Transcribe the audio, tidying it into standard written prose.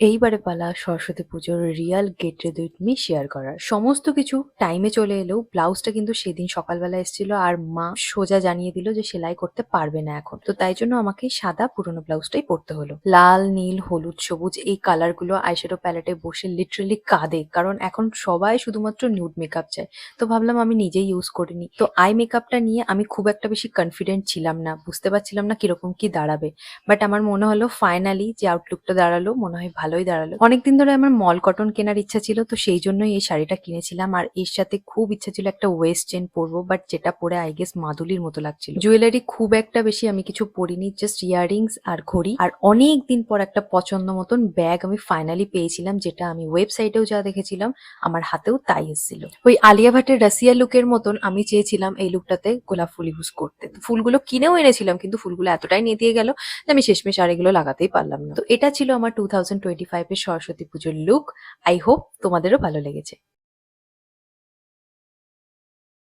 এইবারে পালা সরস্বতী পুজোর Real get ready with me share করার। সমস্ত কিছু টাইমে চলে এলেও ব্লাউজটা কিন্তু সেদিন সকালবেলা এসেছিল আর মা সোজা জানিয়ে দিল যে সেলাই করতে পারবে না এখন। তো তাই জন্য আমাকে সাদা পুরোনো ব্লাউজটাই পরতে হলো। লাল, নীল, হলুদ, সবুজ এই কালার গুলো আইশ্যাডো প্যালেটে বসে লিটারালি কাঁদে, কারণ এখন সবাই শুধুমাত্র নিউড মেকআপ চায়। তো ভাবলাম আমি নিজেই ইউজ করিনি। তো আই মেকআপটা নিয়ে আমি খুব একটা বেশি কনফিডেন্ট ছিলাম না, বুঝতে পারছিলাম না কিরকম কি দাঁড়াবে। বাট আমার মনে হলো ফাইনালি যে আউটলুকটা দাঁড়ালো মনে হয় ভালোই দাঁড়ালো। অনেকদিন ধরে আমার মল কটন কেনার ইচ্ছা ছিল, তো সেই জন্যই এই শাড়িটা কিনেছিলাম। আর এর সাথে খুব ইচ্ছা ছিল একটা ওয়েস্ট চেন পরবো, বাট যেটা পরে আই গেস মাদুলির মতো লাগছিল। জুয়েলারি খুব একটা বেশি আমি কিছু পরিনি, জাস্ট ইয়াররিংস আর ঘড়ি। আর অনেক দিন পর একটা পছন্দ মতন ব্যাগ আমি ফাইনালি পেয়েছিলাম, যেটা আমি ওয়েবসাইটেও যা দেখেছিলাম আমার হাতেও তাই এসেছিল। ওই আলিয়া ভাটের রাসিয়া লুকের মতন আমি চেয়েছিলাম এই লুকটাতে গোলাপ ফুল ইউজ করতে। তো ফুলগুলো কিনেও এনেছিলাম, কিন্তু ফুলগুলো এতটাই নিয়ে গেল যে আমি শেষমেশ আর এগুলো লাগাতেই পারলাম না। তো এটা ছিল আমার 2025 এর সরস্বতী পুজোর লুক। আই হোপ তোমাদেরও ভালো লেগেছে।